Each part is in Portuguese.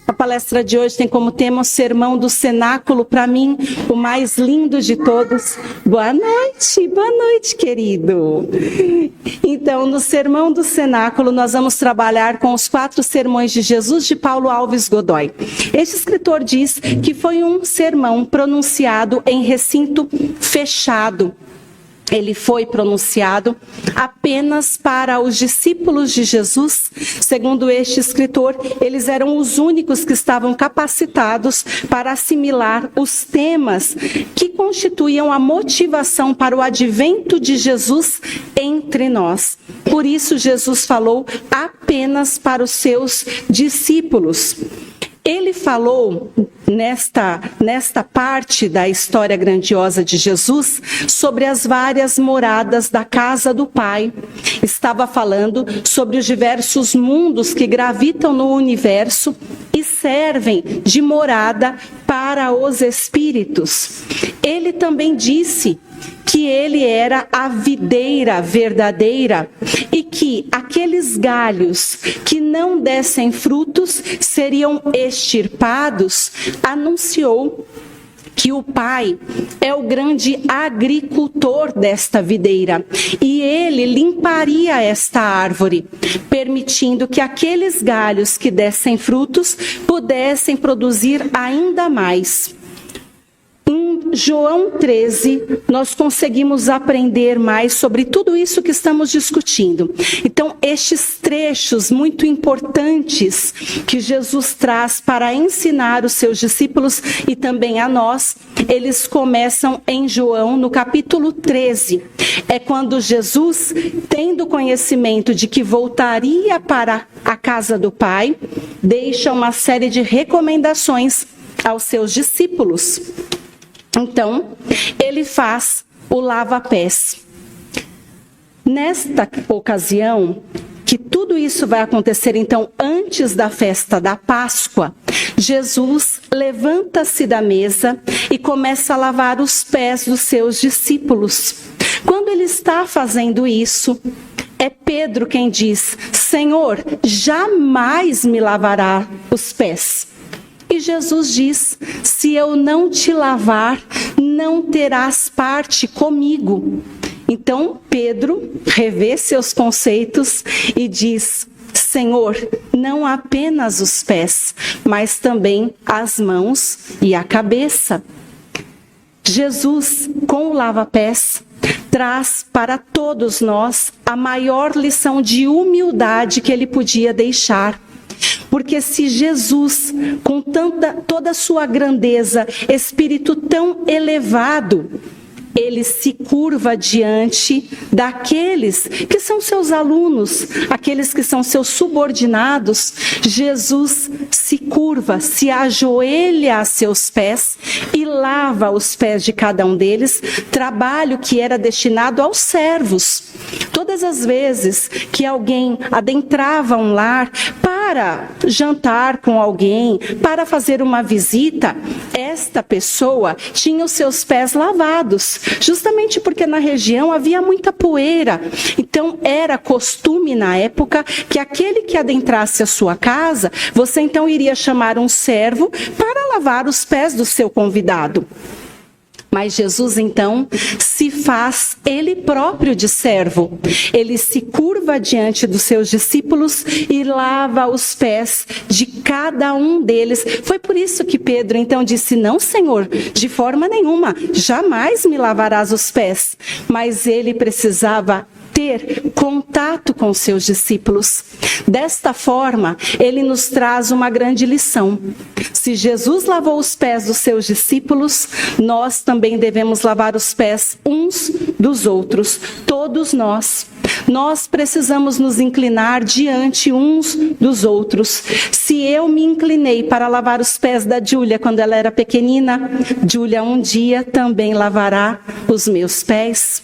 A palestra de hoje tem como tema o Sermão do Cenáculo, para mim, o mais lindo de todos. Boa noite, querido. Então, no Sermão do Cenáculo, nós vamos trabalhar com os 4 sermões de Jesus de Paulo Alves Godoy. Este escritor diz que foi um sermão pronunciado em recinto fechado. Ele foi pronunciado apenas para os discípulos de Jesus. Segundo este escritor, eles eram os únicos que estavam capacitados para assimilar os temas que constituíam a motivação para o advento de Jesus entre nós. Por isso, Jesus falou apenas para os seus discípulos. Ele falou nesta parte da história grandiosa de Jesus sobre as várias moradas da casa do Pai. Estava falando sobre os diversos mundos que gravitam no universo e servem de morada para os espíritos. Ele também disse que ele era a videira verdadeira e que aqueles galhos que não dessem frutos seriam extirpados. Anunciou que o Pai é o grande agricultor desta videira e ele limparia esta árvore, permitindo que aqueles galhos que dessem frutos pudessem produzir ainda mais. Em João 13, nós conseguimos aprender mais sobre tudo isso que estamos discutindo. Então, estes trechos muito importantes que Jesus traz para ensinar os seus discípulos e também a nós, eles começam em João, no capítulo 13. É quando Jesus, tendo conhecimento de que voltaria para a casa do Pai, deixa uma série de recomendações aos seus discípulos. Então, ele faz o lava-pés. Nesta ocasião, que tudo isso vai acontecer então antes da festa da Páscoa, Jesus levanta-se da mesa e começa a lavar os pés dos seus discípulos. Quando ele está fazendo isso, é Pedro quem diz: Senhor, jamais me lavará os pés. E Jesus diz: se eu não te lavar, não terás parte comigo. Então Pedro revê seus conceitos e diz: Senhor, não apenas os pés, mas também as mãos e a cabeça. Jesus, com o lava-pés, traz para todos nós a maior lição de humildade que ele podia deixar. Porque se Jesus, com toda a sua grandeza, espírito tão elevado, ele se curva diante daqueles que são seus alunos, aqueles que são seus subordinados, Jesus se curva, se ajoelha a seus pés e lava os pés de cada um deles, trabalho que era destinado aos servos. Todas as vezes que alguém adentrava um lar para jantar com alguém, para fazer uma visita, esta pessoa tinha os seus pés lavados, justamente porque na região havia muita poeira. Então era costume na época que aquele que adentrasse a sua casa, você então iria chamar um servo para lavar os pés do seu convidado. Mas Jesus, então, se faz ele próprio de servo. Ele se curva diante dos seus discípulos e lava os pés de cada um deles. Foi por isso que Pedro, então, disse: não, Senhor, de forma nenhuma, jamais me lavarás os pés. Mas ele precisava ter contato com seus discípulos. Desta forma, ele nos traz uma grande lição. Se Jesus lavou os pés dos seus discípulos, nós também devemos lavar os pés uns dos outros, todos nós. Nós precisamos nos inclinar diante uns dos outros. Se eu me inclinei para lavar os pés da Júlia quando ela era pequenina, Júlia um dia também lavará os meus pés.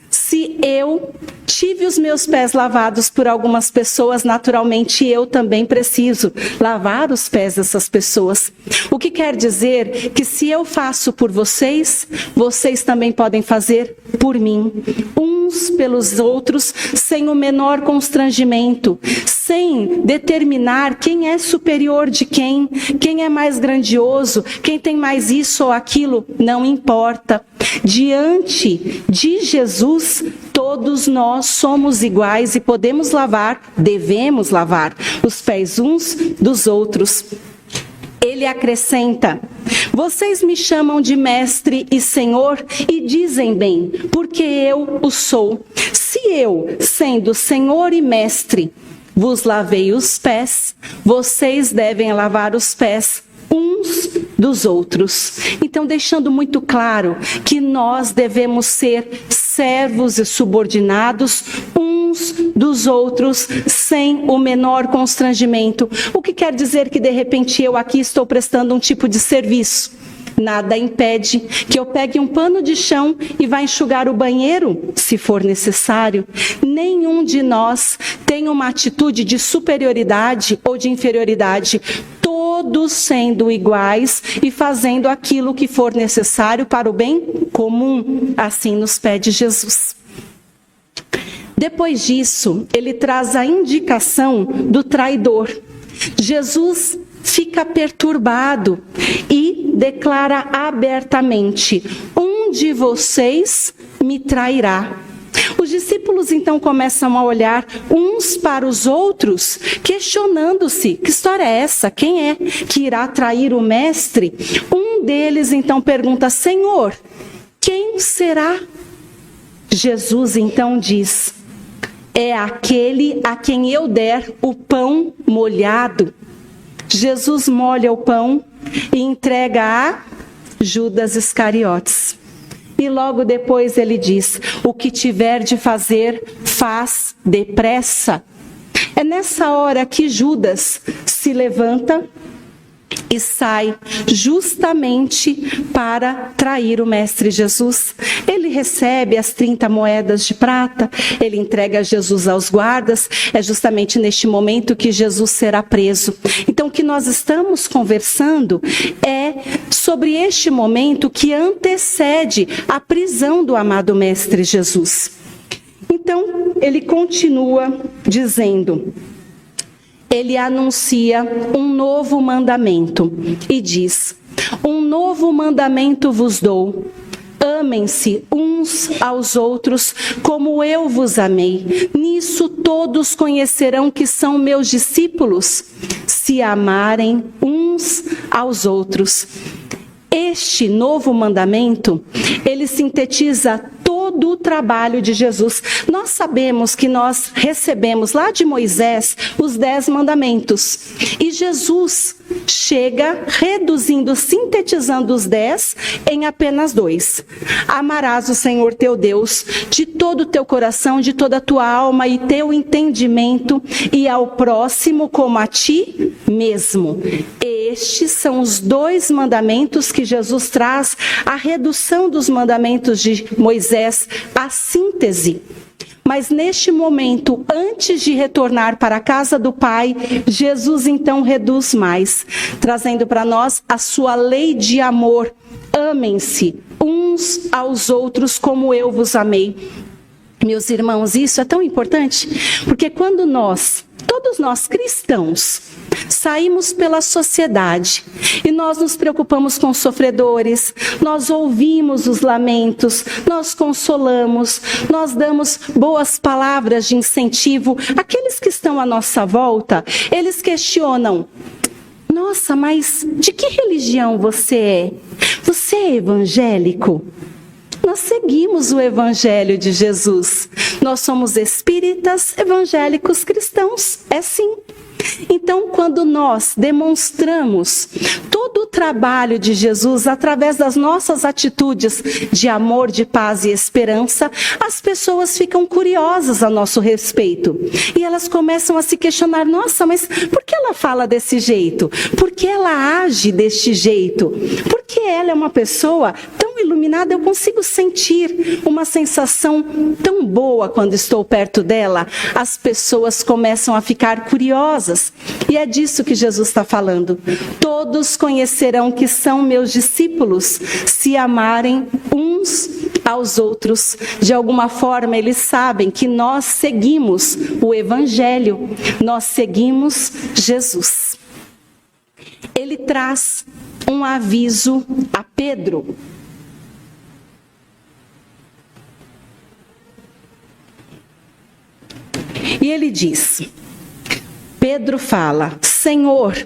Se eu tive os meus pés lavados por algumas pessoas, naturalmente eu também preciso lavar os pés dessas pessoas. O que quer dizer que se eu faço por vocês, vocês também podem fazer por mim. Uns pelos outros, sem o menor constrangimento, sem determinar quem é superior de quem é mais grandioso, quem tem mais isso ou aquilo, não importa. Diante de Jesus, todos nós somos iguais e podemos devemos lavar os pés uns dos outros. Ele acrescenta: vocês me chamam de mestre e senhor e dizem bem, porque eu o sou. Se eu, sendo senhor e mestre, vos lavei os pés, vocês devem lavar os pés uns dos outros. Então, deixando muito claro que nós devemos ser servos e subordinados uns dos outros, sem o menor constrangimento. O que quer dizer que, de repente, eu aqui estou prestando um tipo de serviço. Nada impede que eu pegue um pano de chão e vá enxugar o banheiro, se for necessário. Nenhum de nós tem uma atitude de superioridade ou de inferioridade. Todos sendo iguais e fazendo aquilo que for necessário para o bem comum. Assim nos pede Jesus. Depois disso, ele traz a indicação do traidor. Jesus fica perturbado e declara abertamente: um de vocês me trairá. Os discípulos então começam a olhar uns para os outros, questionando-se: que história é essa? Quem é que irá trair o mestre? Um deles então pergunta: Senhor, quem será? Jesus então diz: é aquele a quem eu der o pão molhado. Jesus molha o pão e entrega a Judas Iscariotes. E logo depois ele diz: o que tiver de fazer, faz depressa. É nessa hora que Judas se levanta e sai justamente para trair o Mestre Jesus. Ele recebe as 30 moedas de prata, ele entrega Jesus aos guardas. É justamente neste momento que Jesus será preso. Então, o que nós estamos conversando é sobre este momento que antecede a prisão do amado Mestre Jesus. Então, ele continua dizendo... Ele anuncia um novo mandamento e diz: um novo mandamento vos dou. Amem-se uns aos outros como eu vos amei. Nisso todos conhecerão que são meus discípulos, se amarem uns aos outros. Este novo mandamento, ele sintetiza todo o trabalho de Jesus. Nós sabemos que nós recebemos lá de Moisés os 10 mandamentos. E Jesus chega reduzindo, sintetizando os 10 em apenas 2. Amarás o Senhor teu Deus de todo o teu coração, de toda a tua alma e teu entendimento, e ao próximo como a ti mesmo. Estes são os 2 mandamentos que Jesus traz, a redução dos mandamentos de Moisés, a síntese. Mas neste momento, antes de retornar para a casa do Pai, Jesus então reduz mais, trazendo para nós a sua lei de amor. Amem-se uns aos outros como eu vos amei. Meus irmãos, isso é tão importante, porque quando todos nós cristãos, saímos pela sociedade e nós nos preocupamos com os sofredores, nós ouvimos os lamentos, nós consolamos, nós damos boas palavras de incentivo. Aqueles que estão à nossa volta, eles questionam: nossa, mas de que religião você é? Você é evangélico? Nós seguimos o Evangelho de Jesus. Nós somos espíritas, evangélicos, cristãos. É sim. Então, quando nós demonstramos todo o trabalho de Jesus através das nossas atitudes de amor, de paz e esperança, as pessoas ficam curiosas a nosso respeito. E elas começam a se questionar: nossa, mas por que ela fala desse jeito? Por que ela age deste jeito? Por que ela é uma pessoa tão iluminada, eu consigo sentir uma sensação tão boa quando estou perto dela. As pessoas começam a ficar curiosas. E é disso que Jesus está falando. Todos conhecerão que são meus discípulos se amarem uns aos outros. De alguma forma, eles sabem que nós seguimos o Evangelho, nós seguimos Jesus. Ele traz um aviso a Pedro. E ele diz, Pedro fala, Senhor,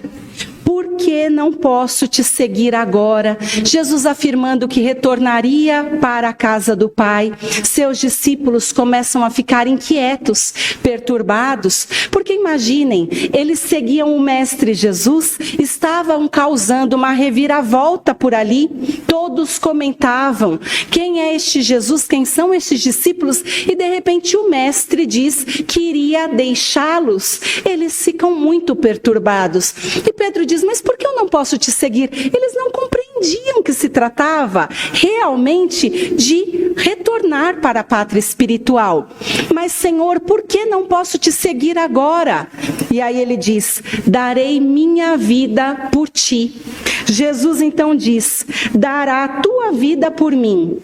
por que não posso te seguir agora? Jesus afirmando que retornaria para a casa do Pai. Seus discípulos começam a ficar inquietos, perturbados, porque imaginem, eles seguiam o Mestre Jesus, estavam causando uma reviravolta por ali, todos comentavam, quem é este Jesus, quem são estes discípulos? E de repente o Mestre diz que iria deixá-los. Eles ficam muito perturbados. E Pedro diz, mas por que eu não posso te seguir? Eles não compreendiam que se tratava realmente de retornar para a pátria espiritual. Mas, Senhor, por que não posso te seguir agora? E aí ele diz, darei minha vida por ti. Jesus então diz, dará a tua vida por mim.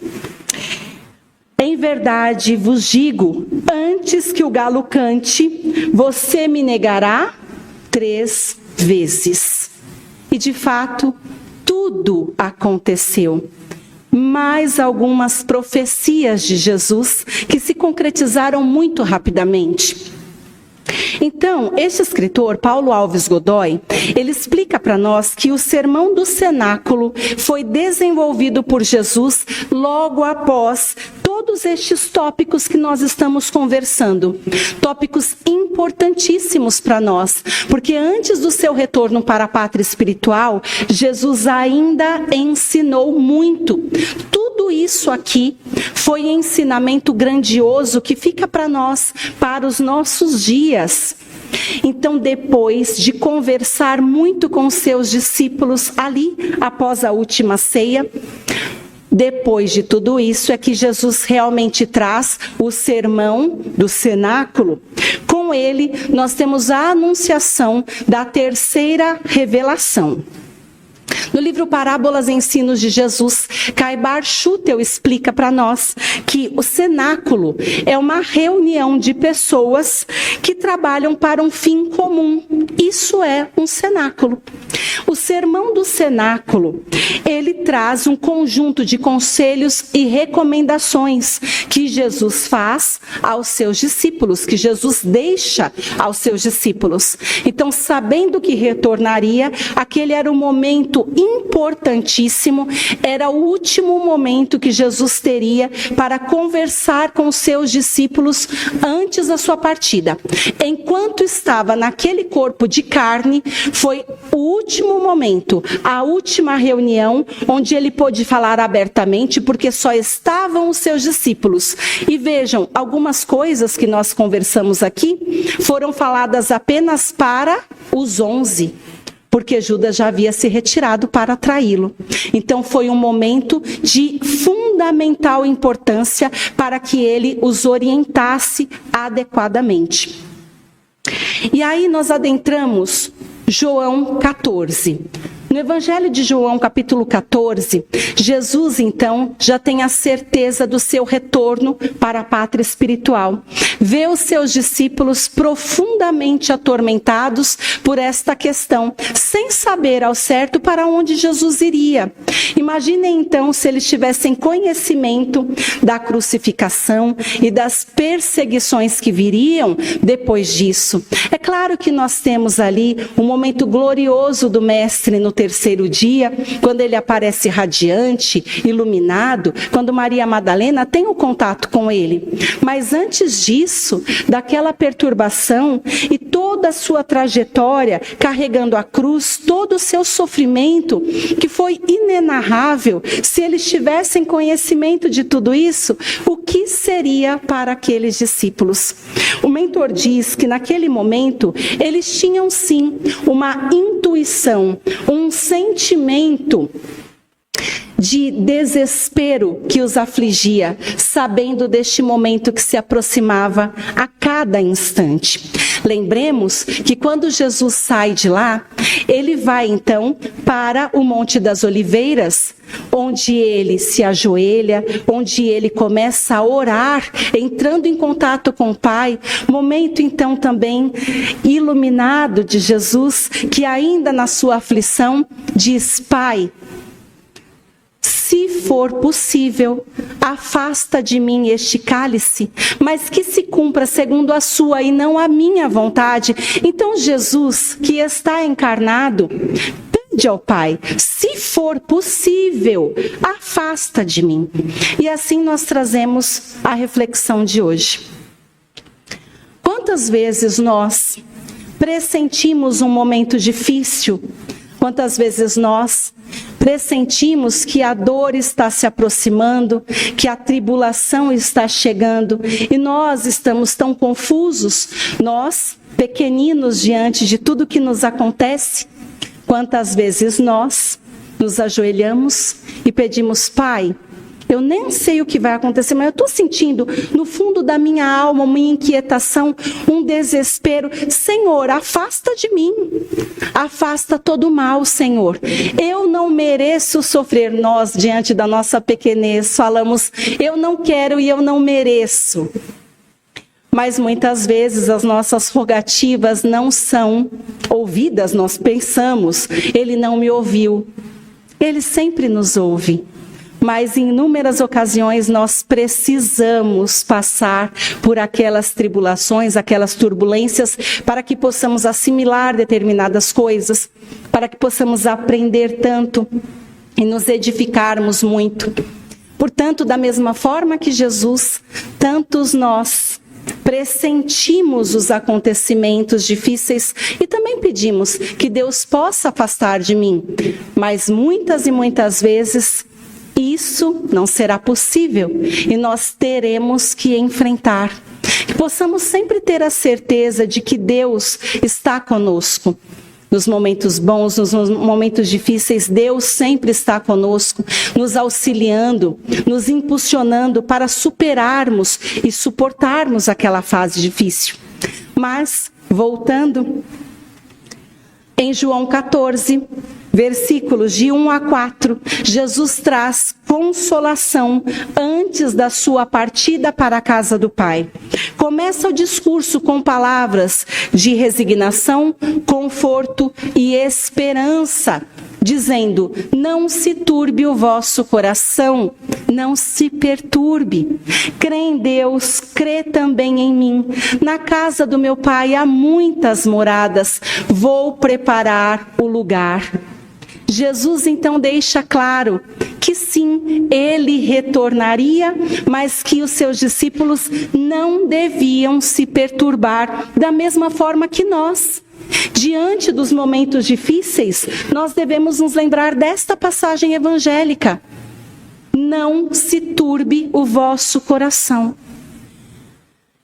Em verdade vos digo, antes que o galo cante, você me negará 3 vezes. E de fato, tudo aconteceu. Mais algumas profecias de Jesus que se concretizaram muito rapidamente. Então, este escritor, Paulo Alves Godoy, ele explica para nós que o Sermão do Cenáculo foi desenvolvido por Jesus logo após todos estes tópicos que nós estamos conversando. Tópicos importantíssimos para nós, porque antes do seu retorno para a pátria espiritual, Jesus ainda ensinou muito. Tudo isso aqui foi ensinamento grandioso que fica para nós, para os nossos dias. Então, depois de conversar muito com seus discípulos ali, após a última ceia, depois de tudo isso é que Jesus realmente traz o sermão do cenáculo. Com ele, nós temos a anunciação da terceira revelação. No livro Parábolas e Ensinos de Jesus, Caibar Schutel explica para nós que o cenáculo é uma reunião de pessoas que trabalham para um fim comum. Isso é um cenáculo. O sermão do cenáculo, ele traz um conjunto de conselhos e recomendações que Jesus faz aos seus discípulos, que Jesus deixa aos seus discípulos. Então, sabendo que retornaria, aquele era o momento importantíssimo, era o último momento que Jesus teria para conversar com os seus discípulos antes da sua partida. Enquanto estava naquele corpo de carne, foi o último momento, a última reunião, onde ele pôde falar abertamente, porque só estavam os seus discípulos. E vejam, algumas coisas que nós conversamos aqui foram faladas apenas para os 11. Porque Judas já havia se retirado para traí-lo. Então foi um momento de fundamental importância para que ele os orientasse adequadamente. E aí nós adentramos João 14. No Evangelho de João, capítulo 14, Jesus, então, já tem a certeza do seu retorno para a pátria espiritual. Vê os seus discípulos profundamente atormentados por esta questão, sem saber ao certo para onde Jesus iria. Imaginem, então, se eles tivessem conhecimento da crucificação e das perseguições que viriam depois disso. É claro que nós temos ali um momento glorioso do Mestre no terceiro dia, quando ele aparece radiante, iluminado, quando Maria Madalena tem um contato com ele. Mas antes disso, daquela perturbação e toda a sua trajetória, carregando a cruz, todo o seu sofrimento, que foi inenarrável, se eles tivessem conhecimento de tudo isso, o que seria para aqueles discípulos? O mentor diz que naquele momento, eles tinham sim uma intuição, um sentimento de desespero que os afligia, sabendo deste momento que se aproximava a cada instante. Lembremos que quando Jesus sai de lá, ele vai então para o Monte das Oliveiras, onde ele se ajoelha, onde ele começa a orar, entrando em contato com o Pai, momento então também iluminado de Jesus, que ainda na sua aflição diz: Pai, se for possível, afasta de mim este cálice, mas que se cumpra segundo a sua e não a minha vontade. Então Jesus, que está encarnado, pede ao Pai: se for possível, afasta de mim. E assim nós trazemos a reflexão de hoje. Quantas vezes nós pressentimos um momento difícil? Quantas vezes nós pressentimos que a dor está se aproximando, que a tribulação está chegando e nós estamos tão confusos, nós, pequeninos diante de tudo que nos acontece? Quantas vezes nós nos ajoelhamos e pedimos: Pai, eu nem sei o que vai acontecer, mas eu estou sentindo no fundo da minha alma uma inquietação, um desespero. Senhor, afasta de mim, afasta todo o mal, Senhor. Eu não mereço sofrer. Nós, diante da nossa pequenez, falamos: eu não quero e eu não mereço. Mas muitas vezes as nossas rogativas não são ouvidas. Nós pensamos: Ele não me ouviu. Ele sempre nos ouve. Mas em inúmeras ocasiões nós precisamos passar por aquelas tribulações, aquelas turbulências, para que possamos assimilar determinadas coisas, para que possamos aprender tanto e nos edificarmos muito. Portanto, da mesma forma que Jesus, tantos nós pressentimos os acontecimentos difíceis e também pedimos que Deus possa afastar de mim, mas muitas e muitas vezes isso não será possível e nós teremos que enfrentar. Que possamos sempre ter a certeza de que Deus está conosco. Nos momentos bons, nos momentos difíceis, Deus sempre está conosco, nos auxiliando, nos impulsionando para superarmos e suportarmos aquela fase difícil. Mas, voltando, em João 14, versículos de 1 a 4, Jesus traz consolação antes da sua partida para a casa do Pai. Começa o discurso com palavras de resignação, conforto e esperança, dizendo: não se turbe o vosso coração, não se perturbe. Crê em Deus, crê também em mim. Na casa do meu Pai há muitas moradas, vou preparar o lugar. Jesus então deixa claro que sim, ele retornaria, mas que os seus discípulos não deviam se perturbar da mesma forma que nós. Diante dos momentos difíceis, nós devemos nos lembrar desta passagem evangélica: não se turbe o vosso coração.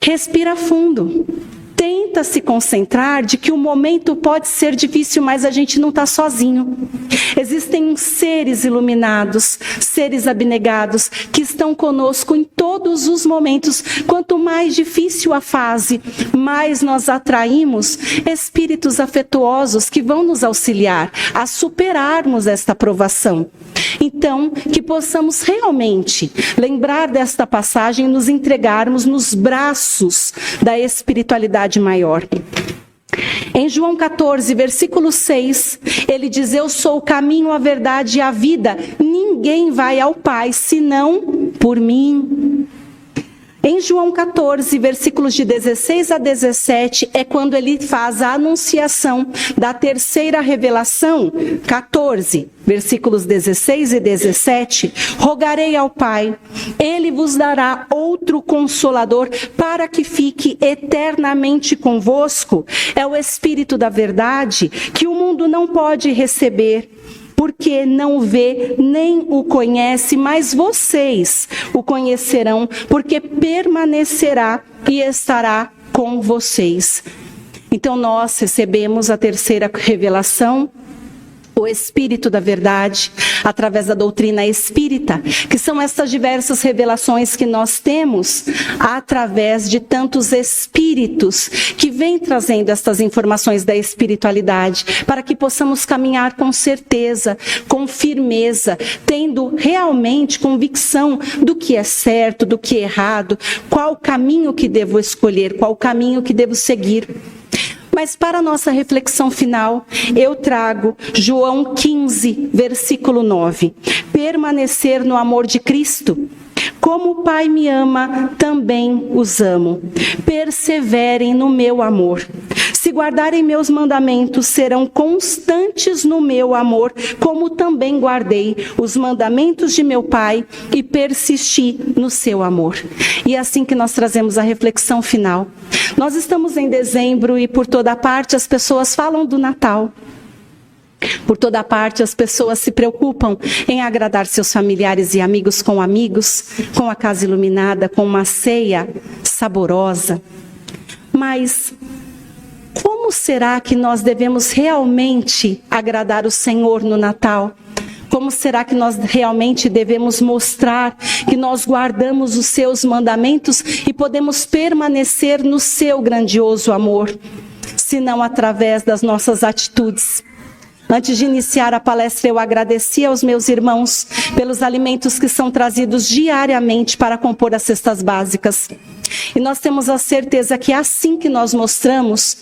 Respira fundo. Tenta se concentrar de que o momento pode ser difícil, mas a gente não está sozinho. Existem seres iluminados, seres abnegados, que estão conosco em todos os momentos. Quanto mais difícil a fase, mais nós atraímos espíritos afetuosos que vão nos auxiliar a superarmos esta provação. Então, que possamos realmente lembrar desta passagem e nos entregarmos nos braços da espiritualidade maior. Em João 14, versículo 6, ele diz: eu sou o caminho, a verdade e a vida. Ninguém vai ao Pai senão por mim. Em João 14, versículos de 16 a 17, é quando ele faz a anunciação da terceira revelação. 14, versículos 16 e 17, rogarei ao Pai, ele vos dará outro consolador para que fique eternamente convosco. É o Espírito da verdade que o mundo não pode receber, porque não o vê nem o conhece, mas vocês o conhecerão, porque permanecerá e estará com vocês. Então nós recebemos a terceira revelação o Espírito da Verdade, através da doutrina espírita, que são essas diversas revelações que nós temos através de tantos espíritos que vêm trazendo estas informações da espiritualidade, para que possamos caminhar com certeza, com firmeza, tendo realmente convicção do que é certo, do que é errado, qual caminho que devo escolher, qual caminho que devo seguir. Mas para a nossa reflexão final, eu trago João 15, versículo 9. Permanecer no amor de Cristo. Como o Pai me ama, também os amo. Perseverem no meu amor. Se guardarem meus mandamentos, serão constantes no meu amor, como também guardei os mandamentos de meu Pai e persisti no seu amor. E é assim que nós trazemos a reflexão final. Nós estamos em dezembro e por toda parte as pessoas falam do Natal. Por toda parte as pessoas se preocupam em agradar seus familiares e amigos, com a casa iluminada, com uma ceia saborosa. Mas como será que nós devemos realmente agradar o Senhor no Natal? Como será que nós realmente devemos mostrar que nós guardamos os seus mandamentos e podemos permanecer no seu grandioso amor, se não através das nossas atitudes? Antes de iniciar a palestra, eu agradeci aos meus irmãos pelos alimentos que são trazidos diariamente para compor as cestas básicas. E nós temos a certeza que é assim que nós mostramos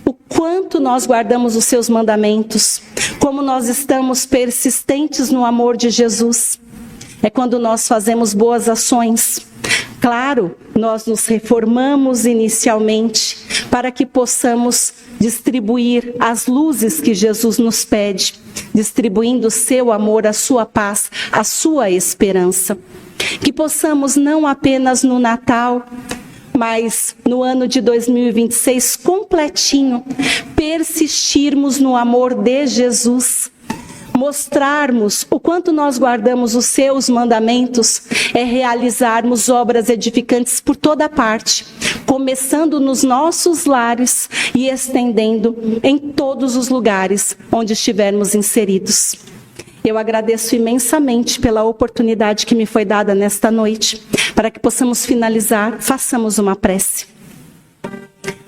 o quanto nós guardamos os seus mandamentos, como nós estamos persistentes no amor de Jesus. É quando nós fazemos boas ações. Claro, nós nos reformamos inicialmente para que possamos distribuir as luzes que Jesus nos pede, distribuindo o seu amor, a sua paz, a sua esperança. Que possamos não apenas no Natal, mas no ano de 2026 completinho, persistirmos no amor de Jesus, mostrarmos o quanto nós guardamos os seus mandamentos, é realizarmos obras edificantes por toda parte, começando nos nossos lares e estendendo em todos os lugares onde estivermos inseridos. Eu agradeço imensamente pela oportunidade que me foi dada nesta noite, para que possamos finalizar, façamos uma prece.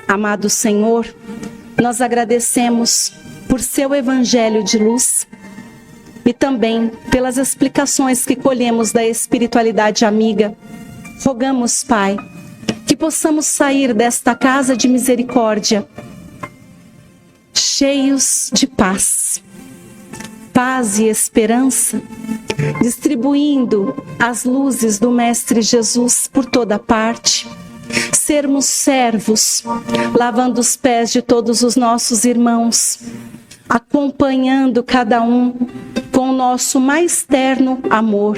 Amado Senhor, nós agradecemos por seu evangelho de luz e também pelas explicações que colhemos da espiritualidade amiga. Rogamos, Pai, que possamos sair desta casa de misericórdia cheios de paz e esperança, distribuindo as luzes do Mestre Jesus por toda parte, sermos servos, lavando os pés de todos os nossos irmãos, acompanhando cada um com o nosso mais terno amor.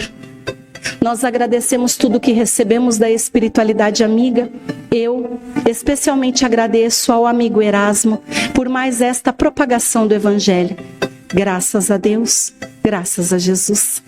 Nós agradecemos tudo que recebemos da espiritualidade amiga. Eu especialmente agradeço ao amigo Erasmo por mais esta propagação do Evangelho. Graças a Deus, graças a Jesus.